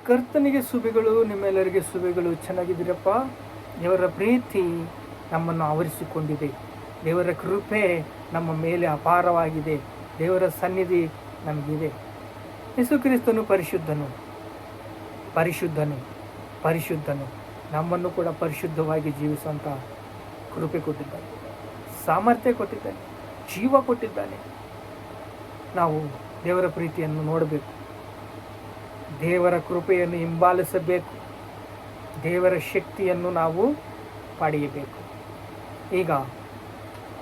ಕರ್ತನಿಗೆ ಸುಬಿಗಳು, ನಿಮ್ಮೆಲ್ಲರಿಗೆ ಸುಬಿಗಳು. ಚೆನ್ನಾಗಿದ್ದೀರಪ್ಪ? ದೇವರ ಪ್ರೀತಿ ನಮ್ಮನ್ನು ಆವರಿಸಿಕೊಂಡಿದೆ. ದೇವರ ಕೃಪೆ ನಮ್ಮ ಮೇಲೆ ಅಪಾರವಾಗಿದೆ. ದೇವರ ಸನ್ನಿಧಿ ನಮಗಿದೆ. ಯೇಸು ಕ್ರಿಸ್ತನು ಪರಿಶುದ್ಧನು, ಪರಿಶುದ್ಧನು, ಪರಿಶುದ್ಧನು. ನಮ್ಮನ್ನು ಕೂಡ ಪರಿಶುದ್ಧವಾಗಿ ಜೀವಿಸುವಂಥ ಕೃಪೆ ಕೊಟ್ಟಿದ್ದಾನೆ, ಸಾಮರ್ಥ್ಯ ಕೊಟ್ಟಿದ್ದಾನೆ, ಜೀವ ಕೊಟ್ಟಿದ್ದಾನೆ. ನಾವು ದೇವರ ಪ್ರೀತಿಯನ್ನು ನೋಡಬೇಕು, ದೇವರ ಕೃಪೆಯನ್ನು ಹಿಂಬಾಲಿಸಬೇಕು, ದೇವರ ಶಕ್ತಿಯನ್ನು ನಾವು ಪಡೆಯಬೇಕು. ಈಗ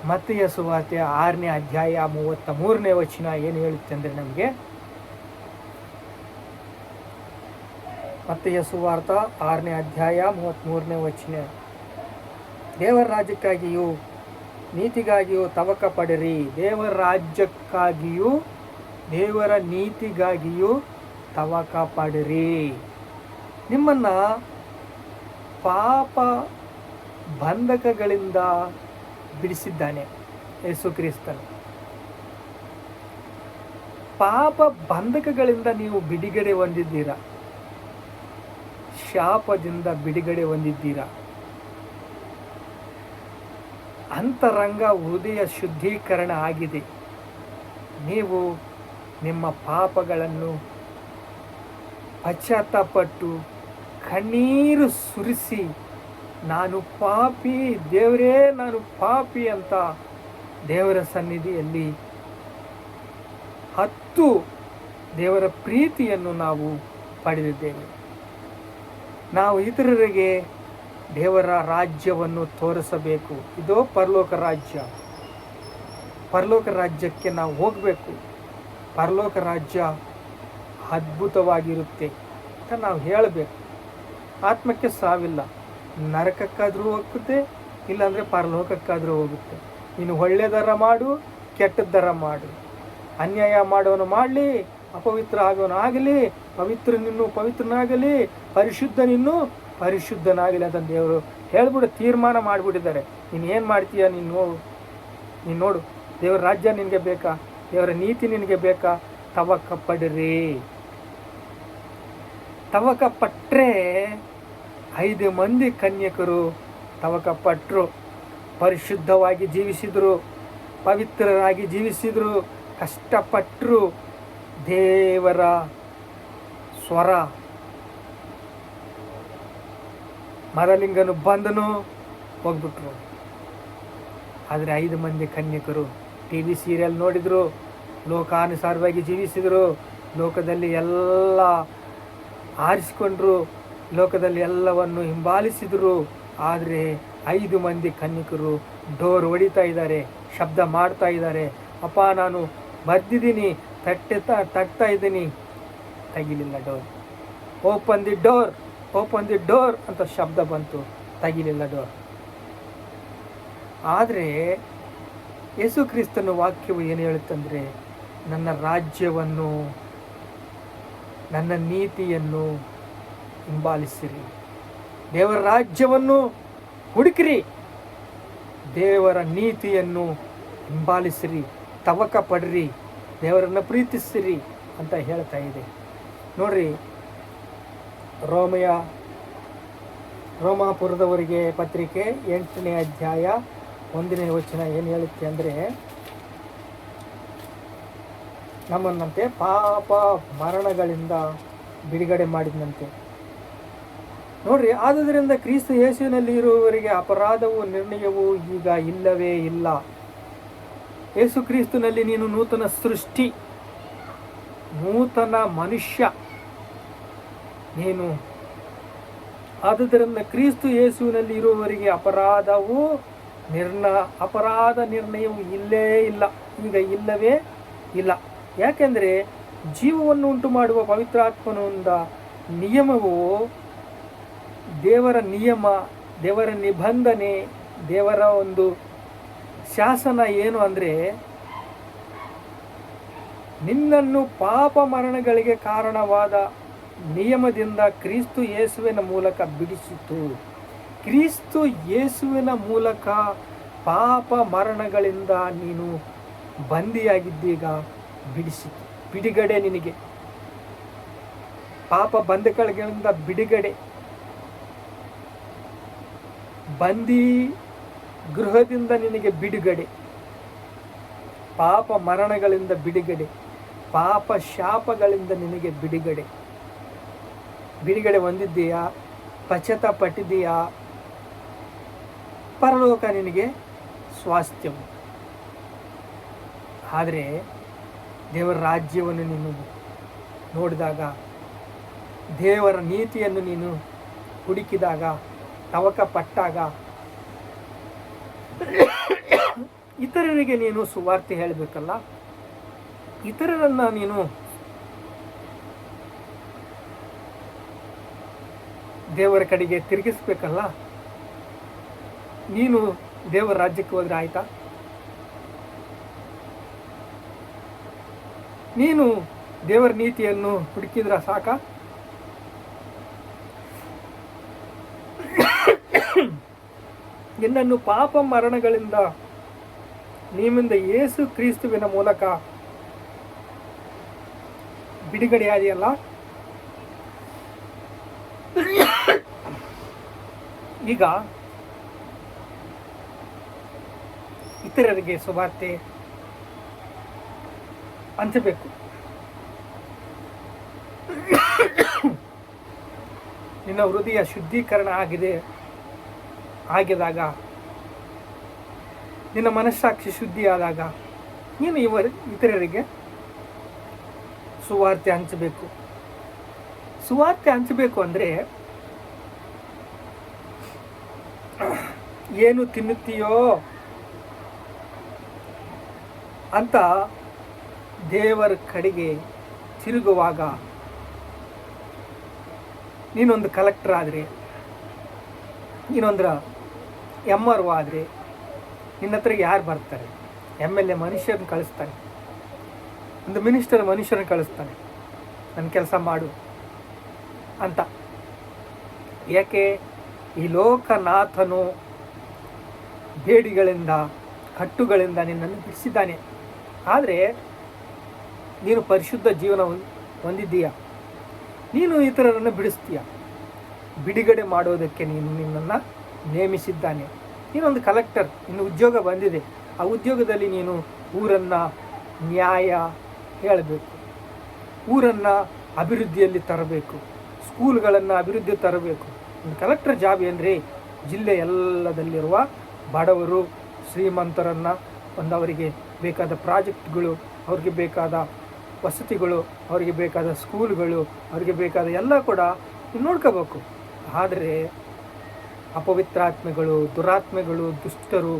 ಮತ್ತಾಯ ಸುವಾರ್ತೆ 6ನೇ ಅಧ್ಯಾಯ 33ನೇ ವಚನ ಏನು ಹೇಳುತ್ತೆ ಅಂದರೆ, ನಮಗೆ ಮತ್ತಾಯ ಸುವಾರ್ತೆ 6ನೇ ಅಧ್ಯಾಯ 33ನೇ ವಚನ, ದೇವರ ರಾಜ್ಯಕ್ಕಾಗಿಯೂ ನೀತಿಗಾಗಿಯೂ ತವಕ ಪಡಿರಿ. ದೇವರ ರಾಜ್ಯಕ್ಕಾಗಿಯೂ ದೇವರ ನೀತಿಗಾಗಿಯೂ ತವಕ ಪಡಿರಿ. ನಿಮ್ಮನ್ನು ಪಾಪ ಬಂಧಕಗಳಿಂದ ಬಿಡಿಸಿದ್ದಾನೆ ಯೇಸು ಕ್ರಿಸ್ತನು. ಪಾಪ ಬಂಧಕಗಳಿಂದ ನೀವು ಬಿಡುಗಡೆ ಹೊಂದಿದ್ದೀರಾ, ಶಾಪದಿಂದ ಬಿಡುಗಡೆ ಹೊಂದಿದ್ದೀರಾ. ಅಂತರಂಗ ಹೃದಯ ಶುದ್ಧೀಕರಣ ಆಗಿದೆ. ನೀವು ನಿಮ್ಮ ಪಾಪಗಳನ್ನು ಪಶ್ಚಾತ್ತಾಪಟ್ಟು ಕಣ್ಣೀರು ಸುರಿಸಿ, ನಾನು ಪಾಪಿ ದೇವರೇ, ನಾನು ಪಾಪಿ ಅಂತ ದೇವರ ಸನ್ನಿಧಿಯಲ್ಲಿ ಹತ್ತು ದೇವರ ಪ್ರೀತಿಯನ್ನು ನಾವು ಪಡೆದಿದ್ದೇವೆ. ನಾವು ಇತರರಿಗೆ ದೇವರ ರಾಜ್ಯವನ್ನು ತೋರಿಸಬೇಕು. ಇದೋ ಪರಲೋಕ ರಾಜ್ಯ. ಪರಲೋಕ ರಾಜ್ಯಕ್ಕೆ ನಾವು ಹೋಗಬೇಕು. ಪರಲೋಕ ರಾಜ್ಯ ಅದ್ಭುತವಾಗಿರುತ್ತೆ ಅಂತ ನಾವು ಹೇಳಬೇಕು. ಆತ್ಮಕ್ಕೆ ಸಾವಿಲ್ಲ. ನರಕಕ್ಕಾದರೂ ಹೋಗುತ್ತೆ, ಇಲ್ಲಾಂದರೆ ಪರಲೋಕಕ್ಕಾದರೂ ಹೋಗುತ್ತೆ. ನೀನು ಒಳ್ಳೆಯದರ ಮಾಡು, ಕೆಟ್ಟದ್ದರ ಮಾಡು. ಅನ್ಯಾಯ ಮಾಡೋನು ಮಾಡಲಿ, ಅಪವಿತ್ರ ಆಗೋನು ಆಗಲಿ, ಪವಿತ್ರನಿನ್ನೂ ಪವಿತ್ರನಾಗಲಿ, ಪರಿಶುದ್ಧನಿನ್ನೂ ಪರಿಶುದ್ಧನಾಗಲಿ ಅಂತ ದೇವರು ಹೇಳ್ಬಿಟ್ಟು ತೀರ್ಮಾನ ಮಾಡಿಬಿಟ್ಟಿದ್ದಾರೆ. ನೀನು ಏನು ಮಾಡ್ತೀಯ? ನೀನು ನೋಡು. ದೇವರ ರಾಜ್ಯ ನಿನಗೆ ಬೇಕಾ? ದೇವರ ನೀತಿ ನಿನಗೆ ಬೇಕಾ? ತವಕ ಪಡಿರಿ. ತವಕ ಪಟ್ಟರೆ 5 ಮಂದಿ ಕನ್ಯಕರು ತವಕ ಪಟ್ಟರು, ಪರಿಶುದ್ಧವಾಗಿ ಜೀವಿಸಿದರು, ಪವಿತ್ರರಾಗಿ ಜೀವಿಸಿದರು, ಕಷ್ಟಪಟ್ಟರು. ದೇವರ ಸ್ವರ ಮರಲಿಂಗನು ಬಂದನು, ಹೋಗ್ಬಿಟ್ರು. ಆದರೆ 5 ಮಂದಿ ಕನ್ಯಕರು TV ಸೀರಿಯಲ್ ನೋಡಿದರು, ಲೋಕಾನುಸಾರವಾಗಿ ಜೀವಿಸಿದರು, ಲೋಕದಲ್ಲಿ ಎಲ್ಲ ಆರಿಸಿಕೊಂಡ್ರು, ಲೋಕದಲ್ಲಿ ಎಲ್ಲವನ್ನು ಹಿಂಬಾಲಿಸಿದರು. ಆದರೆ 5 ಮಂದಿ ಕನ್ಯಕರು ಡೋರ್ ಹೊಡಿತಾ ಇದ್ದಾರೆ, ಶಬ್ದ ಮಾಡ್ತಾ ಇದ್ದಾರೆ. ಅಪ್ಪ, ನಾನು ಬರ್ದಿದ್ದೀನಿ, ತಟ್ತಾ ಇದ್ದೀನಿ. ತೆಗಿಲಿಲ್ಲ door. Open the door, open the door ಅಂತ ಶಬ್ದ ಬಂತು, ತೆಗಿಲಿಲ್ಲ ಡೋರ್. ಆದರೆ ಯೇಸು ಕ್ರಿಸ್ತನ ವಾಕ್ಯವು ಏನು ಹೇಳುತ್ತಂದರೆ, ನನ್ನ ರಾಜ್ಯವನ್ನು, ನನ್ನ ನೀತಿಯನ್ನು ಹಿಂಬಾಲಿಸಿರಿ. ದೇವರ ರಾಜ್ಯವನ್ನು ಹುಡುಕಿರಿ, ದೇವರ ನೀತಿಯನ್ನು ಹಿಂಬಾಲಿಸಿರಿ, ತವಕ ಪಡ್ರಿ, ದೇವರನ್ನು ಪ್ರೀತಿಸಿರಿ ಅಂತ ಹೇಳ್ತಾ ಇದೆ. ನೋಡ್ರಿ, ರೋಮಾಪುರದವರಿಗೆ ಪತ್ರಿಕೆ 8ನೇ ಅಧ್ಯಾಯ 1ನೇ ವಚನ ಏನು ಹೇಳುತ್ತೆ ಅಂದರೆ, ನಮ್ಮನ್ನಂತೆ ಪಾಪ ಮರಣಗಳಿಂದ ಬಿಡುಗಡೆ ಮಾಡಿದಂತೆ. ನೋಡ್ರಿ, ಆದುದರಿಂದ ಕ್ರಿಸ್ತ ಯೇಸುವಿನಲ್ಲಿ ಇರುವವರಿಗೆ ಅಪರಾಧವು ನಿರ್ಣಯವು ಈಗ ಇಲ್ಲವೇ ಇಲ್ಲ. ಯೇಸು ಕ್ರಿಸ್ತನಲ್ಲಿ ನೀನು ನೂತನ ಸೃಷ್ಟಿ, ನೂತನ ಮನುಷ್ಯ ನೀನು. ಆದುದರಿಂದ ಕ್ರಿಸ್ತ ಯೇಸುವಿನಲ್ಲಿ ಇರುವವರಿಗೆ ಅಪರಾಧ ನಿರ್ಣಯವು ಇಲ್ಲೇ ಇಲ್ಲ, ಈಗ ಇಲ್ಲವೇ ಇಲ್ಲ. ಯಾಕೆಂದರೆ ಜೀವವನ್ನು ಉಂಟು ಮಾಡುವ ಪವಿತ್ರಾತ್ಮನಿಂದ ನಿಯಮವು, ದೇವರ ನಿಯಮ, ದೇವರ ನಿಬಂಧನೆ, ದೇವರ ಒಂದು ಶಾಸನ ಏನು ಅಂದರೆ, ನಿನ್ನನ್ನು ಪಾಪ ಮರಣಗಳಿಗೆ ಕಾರಣವಾದ ನಿಯಮದಿಂದ ಕ್ರಿಸ್ತ ಯೇಸುವಿನ ಮೂಲಕ ಬಿಡಿಸಿತು. ಕ್ರಿಸ್ತ ಯೇಸುವಿನ ಮೂಲಕ ಪಾಪ ಮರಣಗಳಿಂದ ನೀನು ಬಂದಿಯಾಗಿದ್ದೀಗ ಬಿಡಿಸಿತು. ಬಿಡುಗಡೆ ನಿನಗೆ. ಪಾಪ ಬಂಧಗಳಿಂದ ಬಿಡುಗಡೆ, ಬಂದಿ ಗೃಹದಿಂದ ನಿನಗೆ ಬಿಡುಗಡೆ, ಪಾಪ ಮರಣಗಳಿಂದ ಬಿಡುಗಡೆ, ಪಾಪ ಶಾಪಗಳಿಂದ ನಿನಗೆ ಬಿಡುಗಡೆ ಹೊಂದಿದ್ದೀಯಾ? ಪಶ್ಚಾತ್ತಾಪಟ್ಟಿದ್ದೀಯಾ? ಪರಲೋಕ ನಿನಗೆ ಸ್ವಾಸ್ಥ್ಯವು. ಆದರೆ ದೇವರ ರಾಜ್ಯವನ್ನು ನೀನು ನೋಡಿದಾಗ, ದೇವರ ನೀತಿಯನ್ನು ನೀನು ಹುಡುಕಿದಾಗ, ತವಕ ಪಟ್ಟಾಗ, ಇತರರಿಗೆ ನೀನು ಸುವಾರ್ತೆ ಹೇಳಬೇಕಲ್ಲ, ಇತರರನ್ನು ನೀನು ದೇವರ ಕಡೆಗೆ ತಿರುಗಿಸ್ಬೇಕಲ್ಲ. ನೀನು ದೇವರ ರಾಜ್ಯಕ್ಕೆ ಹೋದ್ರೆ ಆಯ್ತಾ? ನೀನು ದೇವರ ನೀತಿಯನ್ನು ಹುಡುಕಿದ್ರ ಸಾಕ? ನಿನ್ನನ್ನು ಪಾಪ ಮರಣಗಳಿಂದ ನಿಮ್ಮಿಂದ ಯೇಸು ಕ್ರಿಸ್ತುವಿನ ಮೂಲಕ ಬಿಡುಗಡೆಯಾದಿಯಲ್ಲ. ಈಗ ಇತರರಿಗೆ ಸುವಾರ್ತೆ ಹಂಚಬೇಕು. ನಿನ್ನ ಹೃದಯ ಶುದ್ಧೀಕರಣ ಆಗಿದಾಗ, ನಿನ್ನ ಮನಸ್ಸಾಕ್ಷಿ ಶುದ್ಧಿಯಾದಾಗ ನೀನು ಇತರರಿಗೆ ಸುವಾರ್ತೆ ಹಂಚಬೇಕು. ಸುವಾರ್ತೆ ಹಂಚಬೇಕು ಅಂದರೆ ಏನು ತಿನ್ನುತ್ತೀಯೋ ಅಂತ ದೇವರ ಕಡೆಗೆ ತಿರುಗುವಾಗ, ನೀನೊಂದು ಕಲೆಕ್ಟರ್ ಆದರೆ, ನೀನೊಂದು MRO ಆದರೆ, ನಿನ್ನ ಹತ್ರಗೆ ಯಾರು ಬರ್ತಾರೆ? MLA ಮನುಷ್ಯರನ್ನ ಕಳಿಸ್ತಾನೆ, ಒಂದು ಮಿನಿಸ್ಟರ್ ಮನುಷ್ಯರನ್ನ ಕಳಿಸ್ತಾನೆ, ನನ್ನ ಕೆಲಸ ಮಾಡು ಅಂತ. ಯಾಕೆ? ಈ ಲೋಕನಾಥನು ಬೇಡಿಗಳಿಂದ, ಕಟ್ಟುಗಳಿಂದ ನಿನ್ನನ್ನು ಬಿಡಿಸಿದ್ದಾನೆ. ಆದರೆ ನೀನು ಪರಿಶುದ್ಧ ಜೀವನ ಹೊಂದಿದ್ದೀಯ, ನೀನು ಇತರರನ್ನು ಬಿಡಿಸ್ತೀಯ. ಬಿಡುಗಡೆ ಮಾಡೋದಕ್ಕೆ ನಿನ್ನನ್ನು ನೇಮಿಸಿದ್ದಾನೆ. ನೀನೊಂದು ಕಲೆಕ್ಟರ್, ನಿನ್ನ ಉದ್ಯೋಗ ಬಂದಿದೆ. ಆ ಉದ್ಯೋಗದಲ್ಲಿ ನೀನು ಊರನ್ನು ನ್ಯಾಯ ಹೇಳಬೇಕು, ಊರನ್ನು ಅಭಿವೃದ್ಧಿಯಲ್ಲಿ ತರಬೇಕು, ಸ್ಕೂಲ್ಗಳನ್ನು ಅಭಿವೃದ್ಧಿ ತರಬೇಕು. ಒಂದು ಕಲೆಕ್ಟರ್ ಜಾಬ್ ಅಂದರೆ ಜಿಲ್ಲೆ ಎಲ್ಲದಲ್ಲಿರುವ ಬಡವರು ಶ್ರೀಮಂತರನ್ನು ಅವರಿಗೆ ಬೇಕಾದ ಪ್ರಾಜೆಕ್ಟ್ಗಳು, ಅವ್ರಿಗೆ ಬೇಕಾದ ವಸತಿಗಳು, ಅವರಿಗೆ ಬೇಕಾದ ಸ್ಕೂಲ್ಗಳು, ಅವರಿಗೆ ಬೇಕಾದ ಎಲ್ಲ ಕೂಡ ನೀವು ನೋಡ್ಕೋಬೇಕು. ಆದರೆ ಅಪವಿತ್ರಾತ್ಮೆಗಳು, ದುರಾತ್ಮೆಗಳು, ದುಷ್ಟರು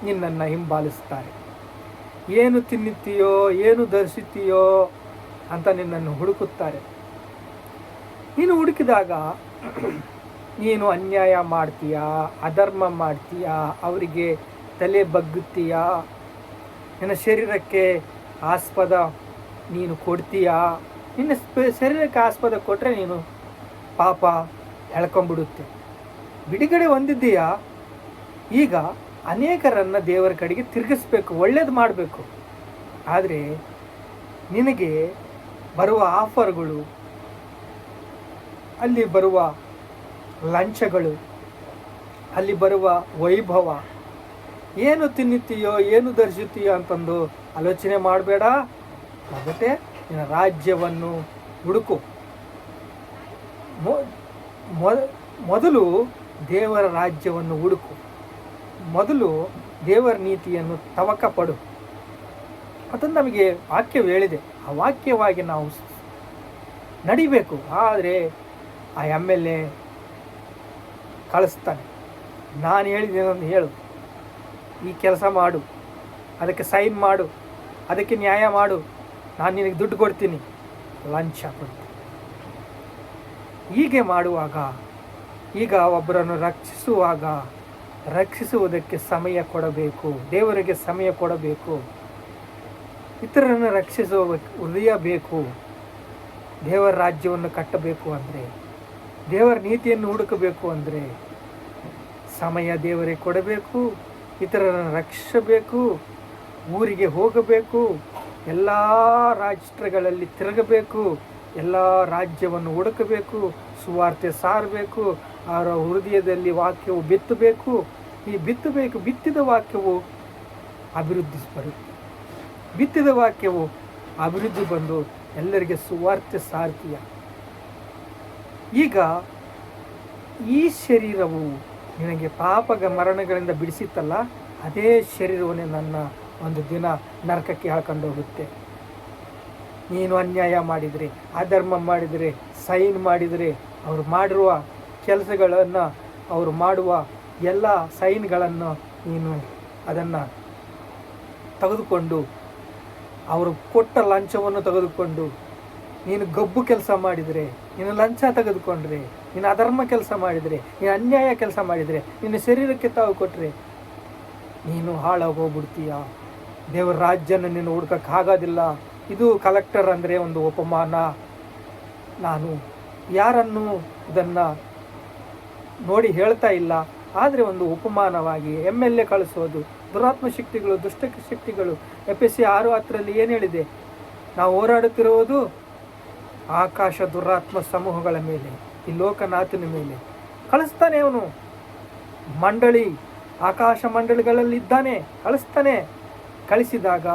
ನಿನ್ನನ್ನು ಹಿಂಬಾಲಿಸ್ತಾರೆ. ಏನು ತಿನ್ನುತ್ತೀಯೋ, ಏನು ಧರಿಸುತ್ತೀಯೋ ಅಂತ ನಿನ್ನನ್ನು ಹುಡುಕುತ್ತಾರೆ. ನೀನು ಹುಡುಕಿದಾಗ ನೀನು ಅನ್ಯಾಯ ಮಾಡ್ತೀಯಾ, ಅಧರ್ಮ ಮಾಡ್ತೀಯಾ, ಅವರಿಗೆ ತಲೆ ಬಗ್ಗುತ್ತೀಯಾ, ನಿನ್ನ ಶರೀರಕ್ಕೆ ಆಸ್ಪದ ನೀನು ಕೊಡ್ತೀಯಾ? ನಿನ್ನ ಶರೀರಕ್ಕೆ ಆಸ್ಪದ ಕೊಟ್ಟರೆ ನೀನು ಪಾಪ ಎಳ್ಕೊಂಬಿಡುತ್ತೆ. ಬಿಡುಗಡೆ ಹೊಂದಿದ್ದೀಯಾ? ಈಗ ಅನೇಕರನ್ನು ದೇವರ ಕಡೆಗೆ ತಿರುಗಿಸ್ಬೇಕು, ಒಳ್ಳೇದು ಮಾಡಬೇಕು. ಆದರೆ ನಿನಗೆ ಬರುವ ಆಫರ್ಗಳು, ಅಲ್ಲಿ ಬರುವ ಲಂಚಗಳು, ಅಲ್ಲಿ ಬರುವ ವೈಭವ, ಏನು ತಿನ್ನುತ್ತೀಯೋ, ಏನು ಧರಿಸುತ್ತೀಯೋ ಅಂತಂದು ಆಲೋಚನೆ ಮಾಡಬೇಡ. ಮತ್ತೆ ನಿನ್ನ ರಾಜ್ಯವನ್ನು ಹುಡುಕು. ಮೊದಲು ದೇವರ ರಾಜ್ಯವನ್ನು ಹುಡುಕು. ಮೊದಲು ದೇವರ ನೀತಿಯನ್ನು ತವಕ ಪಡು. ಅದನ್ನು ನಮಗೆ ವಾಕ್ಯವು ಹೇಳಿದೆ. ಆ ವಾಕ್ಯವಾಗಿ ನಾವು ನಡಿಬೇಕು. ಆದರೆ ಆ MLA ಕಳಿಸ್ತಾನೆ, ನಾನು ಹೇಳಿದ್ದೇನಂದು ಹೇಳು, ಈ ಕೆಲಸ ಮಾಡು, ಅದಕ್ಕೆ ಸೈನ್ ಮಾಡು, ಅದಕ್ಕೆ ನ್ಯಾಯ ಮಾಡು, ನಾನು ನಿನಗೆ ದುಡ್ಡು ಕೊಡ್ತೀನಿ, ಲಂಚ ಕೊಡ್ತೀನಿ. ಹೀಗೆ ಮಾಡುವಾಗ, ಈಗ ಒಬ್ಬರನ್ನು ರಕ್ಷಿಸುವುದಕ್ಕೆ ಸಮಯ ಕೊಡಬೇಕು, ದೇವರಿಗೆ ಸಮಯ ಕೊಡಬೇಕು, ಇತರರನ್ನು ರಕ್ಷಿಸುವ ಹೃದಯ ಬೇಕು. ದೇವರ ರಾಜ್ಯವನ್ನು ಕಟ್ಟಬೇಕು ಅಂದರೆ, ದೇವರ ನೀತಿಯನ್ನು ಹುಡುಕಬೇಕು ಅಂದರೆ ಸಮಯ ದೇವರಿಗೆ ಕೊಡಬೇಕು, ಇತರರನ್ನು ರಕ್ಷಿಸಬೇಕು, ಊರಿಗೆ ಹೋಗಬೇಕು, ಎಲ್ಲ ರಾಷ್ಟ್ರಗಳಲ್ಲಿ ತಿರುಗಬೇಕು, ಎಲ್ಲ ರಾಜ್ಯವನ್ನು ಹುಡುಕಬೇಕು, ಸುವಾರ್ತೆ ಸಾರಬೇಕು, ಅವರ ಹೃದಯದಲ್ಲಿ ವಾಕ್ಯವು ಬಿತ್ತಬೇಕು. ಈ ಬಿತ್ತಿದ ವಾಕ್ಯವು ಅಭಿವೃದ್ಧಿ ಬರುತ್ತೆ. ಬಿತ್ತಿದ ವಾಕ್ಯವು ಅಭಿವೃದ್ಧಿ ಬಂದು ಎಲ್ಲರಿಗೆ ಸುವಾರ್ತೆ ಸಾರ್ತೀಯ. ಈಗ ಈ ಶರೀರವು ನಿನಗೆ ಮರಣಗಳಿಂದ ಬಿಡಿಸಿತ್ತಲ್ಲ, ಅದೇ ಶರೀರವನ್ನೇ ನನ್ನ ಒಂದು ದಿನ ನರಕಕ್ಕೆ ಹಾಕೊಂಡು ಹೋಗುತ್ತೆ. ನೀನು ಅನ್ಯಾಯ ಮಾಡಿದರೆ, ಅಧರ್ಮ ಮಾಡಿದರೆ, ಸೈನ್ ಮಾಡಿದರೆ, ಅವರು ಮಾಡಿರುವ ಕೆಲಸಗಳನ್ನು, ಅವರು ಮಾಡುವ ಎಲ್ಲ ಸೈನ್ಗಳನ್ನು ನೀನು ಅದನ್ನು ತೆಗೆದುಕೊಂಡು, ಅವರು ಕೊಟ್ಟ ಲಂಚವನ್ನು ತೆಗೆದುಕೊಂಡು ನೀನು ಗಬ್ಬು ಕೆಲಸ ಮಾಡಿದರೆ, ನೀನು ಲಂಚ ತೆಗೆದುಕೊಂಡ್ರೆ, ನೀನು ಅಧರ್ಮ ಕೆಲಸ ಮಾಡಿದರೆ, ನೀನು ಅನ್ಯಾಯ ಕೆಲಸ ಮಾಡಿದರೆ, ನಿನ್ನ ಶರೀರಕ್ಕೆ ತಾವು ಕೊಟ್ಟರೆ ನೀನು ಹಾಳಾಗೋಗ್ಬಿಡ್ತೀಯ. ದೇವರ ರಾಜ್ಯನ ನೀನು ಹುಡ್ಕೋಕ್ಕಾಗೋದಿಲ್ಲ. ಇದು ಕಲೆಕ್ಟರ್ ಅಂದರೆ ಒಂದು ಉಪಮಾನ. ನಾನು ಯಾರನ್ನು ಇದನ್ನು ನೋಡಿ ಹೇಳ್ತಾ ಇಲ್ಲ, ಆದರೆ ಒಂದು ಉಪಮಾನವಾಗಿ MLA ಕಳಿಸೋದು, ದುರಾತ್ಮ ಶಕ್ತಿಗಳು, ದುಷ್ಟ ಶಕ್ತಿಗಳು. FSC 6:10 ಏನು ಹೇಳಿದೆ? ನಾವು ಹೋರಾಡುತ್ತಿರುವುದು ಆಕಾಶ ದುರಾತ್ಮ ಸಮೂಹಗಳ ಮೇಲೆ, ಈ ಲೋಕನಾಥನ ಮೇಲೆ. ಕಳಿಸ್ತಾನೆ ಅವನು ಮಂಡಳಿ, ಆಕಾಶ ಮಂಡಳಿಗಳಲ್ಲಿದ್ದಾನೆ, ಕಳಿಸ್ತಾನೆ. ಕಳಿಸಿದಾಗ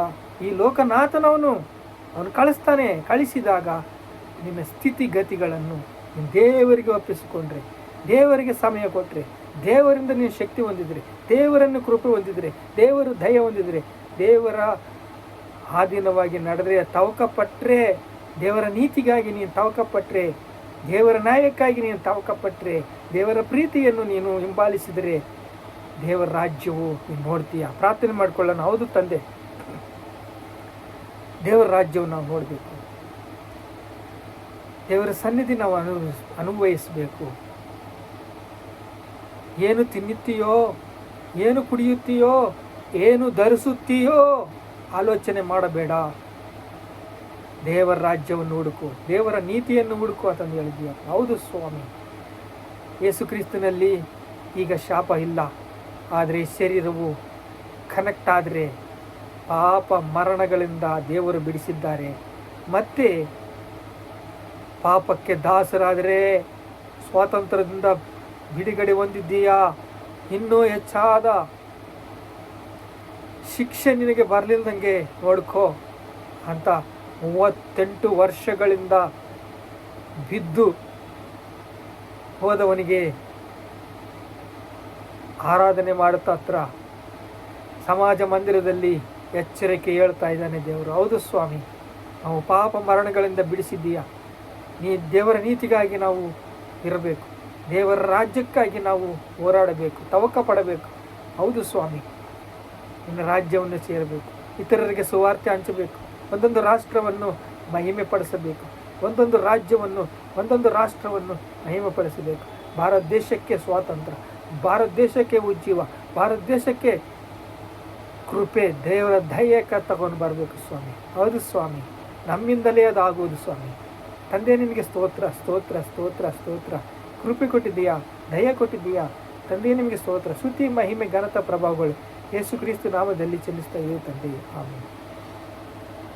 ಈ ಲೋಕನಾಥನವನು ಅವನು ಕಳಿಸಿದಾಗ ನಿನ್ನ ಸ್ಥಿತಿಗತಿಗಳನ್ನು ದೇವರಿಗೆ ಒಪ್ಪಿಸಿಕೊಂಡ್ರೆ, ದೇವರಿಗೆ ಸಮಯ ಕೊಟ್ಟರೆ, ದೇವರಿಂದ ನೀನು ಶಕ್ತಿ ಹೊಂದಿದರೆ, ದೇವರನ್ನು ಕೃಪೆ ಹೊಂದಿದರೆ, ದೇವರು ದಯ ಹೊಂದಿದರೆ, ದೇವರ ಆಧೀನವಾಗಿ ನಡೆದರೆ, ತವಕಪಟ್ಟರೆ, ದೇವರ ನೀತಿಗಾಗಿ ನೀನು ತವಕಪಟ್ಟರೆ, ದೇವರ ನ್ಯಾಯಕ್ಕಾಗಿ ನೀನು ತವಕಪಟ್ಟರೆ, ದೇವರ ಪ್ರೀತಿಯನ್ನು ನೀನು ಹಿಂಬಾಲಿಸಿದರೆ ದೇವರ ರಾಜ್ಯವು ನೀನು ನೋಡ್ತೀಯ. ಪ್ರಾರ್ಥನೆ ಮಾಡಿಕೊಳ್ಳೋಣ. ಹೌದು ತಂದೆ, ದೇವರ ರಾಜ್ಯವನ್ನು ನಾವು ನೋಡಬೇಕು. ದೇವರ ಸನ್ನಿಧಿ ನಾವು ಅನುಭವಿಸಬೇಕು. ಏನು ತಿನ್ನುತ್ತೀಯೋ, ಏನು ಕುಡಿಯುತ್ತೀಯೋ, ಏನು ಧರಿಸುತ್ತೀಯೋ ಆಲೋಚನೆ ಮಾಡಬೇಡ. ದೇವರ ರಾಜ್ಯವನ್ನು ಹುಡುಕು, ದೇವರ ನೀತಿಯನ್ನು ಹುಡುಕು ಅಂತಂದು ಹೇಳಿದ್ದೀಯ. ಹೌದು ಸ್ವಾಮಿ, ಯೇಸು ಕ್ರಿಸ್ತನಲ್ಲಿ ಈಗ ಶಾಪ ಇಲ್ಲ. ಆದರೆ ಶರೀರವು ಕನೆಕ್ಟ್ ಆದರೆ ಪಾಪ ಮರಣಗಳಿಂದ ದೇವರು ಬಿಡಿಸಿದ್ದಾರೆ. ಮತ್ತೆ ಪಾಪಕ್ಕೆ ದಾಸರಾದರೆ ಸ್ವಾತಂತ್ರ್ಯದಿಂದ ಬಿಡುಗಡೆ ಹೊಂದಿದ್ದೀಯಾ. ಇನ್ನೂ ಹೆಚ್ಚಾದ ಶಿಕ್ಷೆ ನಿನಗೆ ಬರಲಿಲ್ಲದಂಗೆ ನೋಡ್ಕೋ ಅಂತ 38 ವರ್ಷಗಳಿಂದ ಬಿದ್ದು ಹೋದವನಿಗೆ ಆರಾಧನೆ ಮಾಡುತ್ತಾ ಹತ್ರ ಸಮಾಜ ಮಂದಿರದಲ್ಲಿ ಎಚ್ಚರಿಕೆ ಹೇಳ್ತಾ ಇದ್ದಾನೆ ದೇವರು. ಹೌದು ಸ್ವಾಮಿ, ನಾವು ಪಾಪ ಮರಣಗಳಿಂದ ಬಿಡಿಸಿದ್ದೀಯ. ದೇವರ ನೀತಿಗಾಗಿ ನಾವು ಇರಬೇಕು, ದೇವರ ರಾಜ್ಯಕ್ಕಾಗಿ ನಾವು ಹೋರಾಡಬೇಕು, ತವಕ ಪಡಬೇಕು. ಹೌದು ಸ್ವಾಮಿ, ನಿನ್ನ ರಾಜ್ಯವನ್ನು ಸೇರಬೇಕು, ಇತರರಿಗೆ ಸುವಾರ್ತೆ ಹಂಚಬೇಕು, ಒಂದೊಂದು ರಾಷ್ಟ್ರವನ್ನು ಮಹಿಮೆ ಪಡಿಸಬೇಕು, ಒಂದೊಂದು ರಾಜ್ಯವನ್ನು, ಒಂದೊಂದು ರಾಷ್ಟ್ರವನ್ನು ಮಹಿಮೆ ಪಡಿಸಬೇಕು. ಭಾರತ ದೇಶಕ್ಕೆ ಸ್ವಾತಂತ್ರ್ಯ, ಭಾರತ ದೇಶಕ್ಕೆ ಉಜ್ಜೀವ, ಭಾರತ ದೇಶಕ್ಕೆ ಕೃಪೆ, ದೇವರ ದಯಕ್ಕೆ ತಗೊಂಡು ಬರಬೇಕು ಸ್ವಾಮಿ. ಹೌದು ಸ್ವಾಮಿ, ನಮ್ಮಿಂದಲೇ ಅದಾಗುವುದು ಸ್ವಾಮಿ. ತಂದೆ ನಿನಗೆ ಸ್ತೋತ್ರ ಸ್ತೋತ್ರ ಸ್ತೋತ್ರ ಸ್ತೋತ್ರ. ಕೃಪೆ ಕೊಟ್ಟಿದ್ದೀಯಾ, ದಯ ಕೊಟ್ಟಿದ್ದೀಯಾ ತಂದೆ, ನಿಮಗೆ ಸ್ತೋತ್ರ. ಸ್ತುತಿ ಮಹಿಮೆ ಘನತ ಪ್ರಭಾವಗಳು ಯೇಸು ಕ್ರಿಸ್ತ ನಾಮದಲ್ಲಿ ಚೆಲ್ಲಿಸ್ತಾ ಇದ್ದೀವಿ ತಂದೆ. ಆಮೆನ್.